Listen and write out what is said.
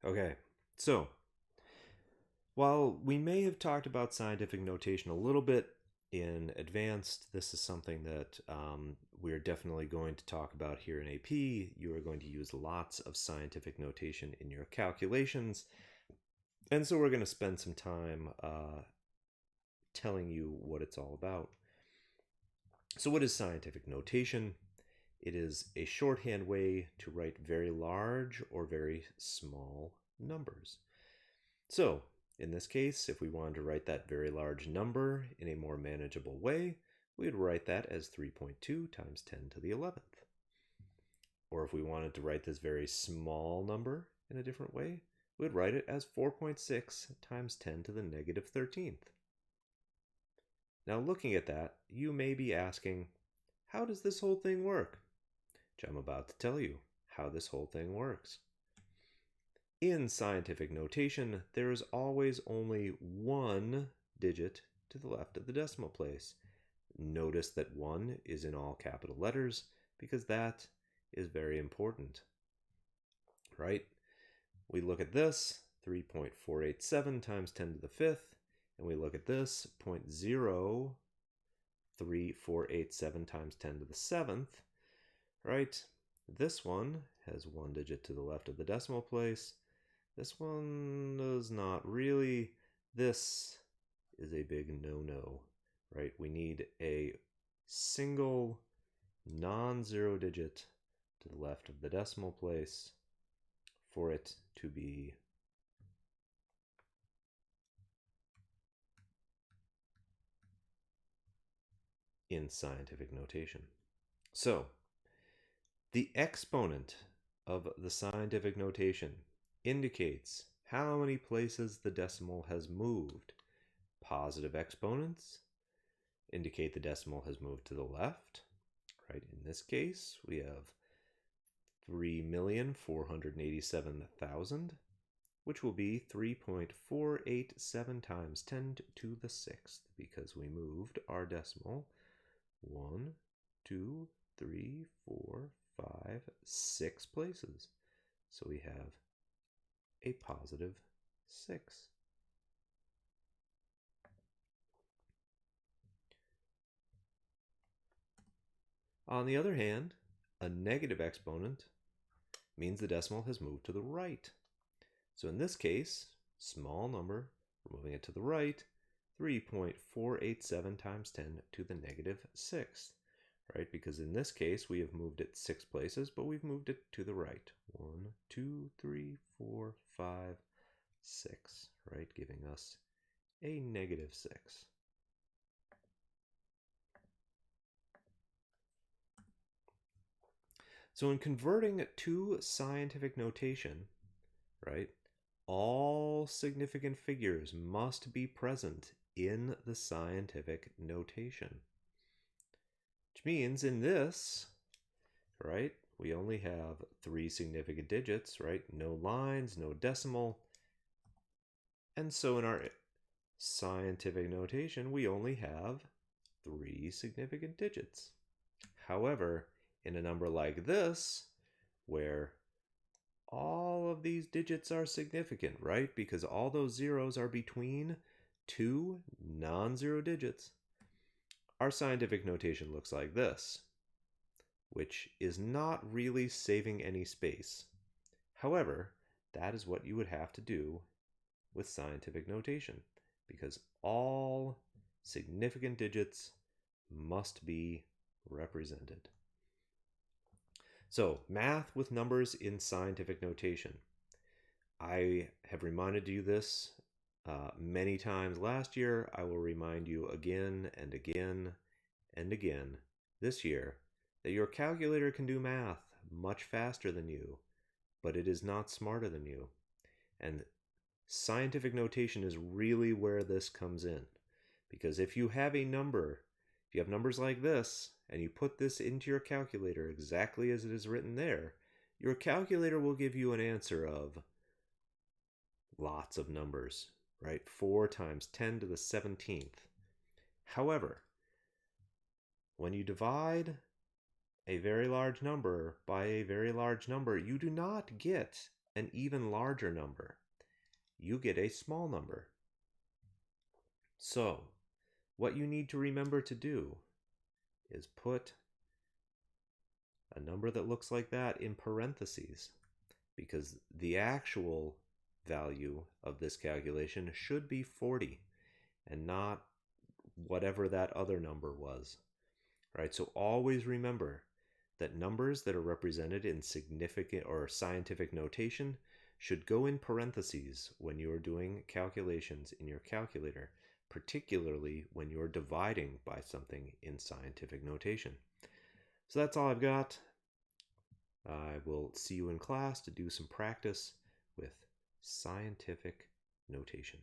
Okay, so while we may have talked about scientific notation a little bit in advanced, this is something that we're definitely going to talk about here in AP. You are going to use lots of scientific notation in your calculations. And so we're going to spend some time telling you what it's all about. So, what is scientific notation? It is a shorthand way to write very large or very small numbers. So, in this case, if we wanted to write that very large number in a more manageable way, we would write that as 3.2 times 10 to the 11th. Or if we wanted to write this very small number in a different way, we'd write it as 4.6 times 10 to the negative 13th. Now, looking at that, you may be asking, how does this whole thing work? Which I'm about to tell you how this whole thing works. In scientific notation, there is always only one digit to the left of the decimal place. Notice that 1 is in all capital letters because that is very important, right? We look at this, 3.487 times 10 to the 5th, and we look at this, 0.03487 times 10 to the 7th, right? This one has one digit to the left of the decimal place. This one does not really. This is a big no-no, right? We need a single non-zero digit to the left of the decimal place for it to be in scientific notation. So, the exponent of the scientific notation indicates how many places the decimal has moved. Positive exponents indicate the decimal has moved to the left, right? In this case, we have 3,487,000, which will be 3.487 times 10 to the 6th, because we moved our decimal 1, 2, 3, 4, 5, 6 places. So we have a positive 6. On the other hand, a negative exponent means the decimal has moved to the right. So in this case, small number, we're moving it to the right, 3.487 times 10 to the negative 6th, right? Because in this case, we have moved it 6 places, but we've moved it to the right. 1, 2, 3, 4, 5, 6, right? Giving us a negative 6. So in converting to scientific notation, right, all significant figures must be present in the scientific notation. Which means in this, right, we only have 3 significant digits, right? No lines, no decimal. And so in our scientific notation, we only have 3 significant digits. However, in a number like this, where all of these digits are significant, right? Because all those zeros are between 2 non-zero digits. Our scientific notation looks like this, which is not really saving any space. However, that is what you would have to do with scientific notation, because all significant digits must be represented. So, math with numbers in scientific notation. I have reminded you this many times last year. I will remind you again and again and again this year that your calculator can do math much faster than you, but it is not smarter than you. And scientific notation is really where this comes in. Because if you have a number, if you have numbers like this, and you put this into your calculator exactly as it is written there, your calculator will give you an answer of lots of numbers, right? 4 times 10 to the 17th. However, when you divide a very large number by a very large number, you do not get an even larger number, you get a small number. So, what you need to remember to do is put a number that looks like that in parentheses, because the actual value of this calculation should be 40 and not whatever that other number was. Right? So always remember that numbers that are represented in significant or scientific notation should go in parentheses when you are doing calculations in your calculator, particularly when you're dividing by something in scientific notation. So that's all I've got. I will see you in class to do some practice with scientific notation.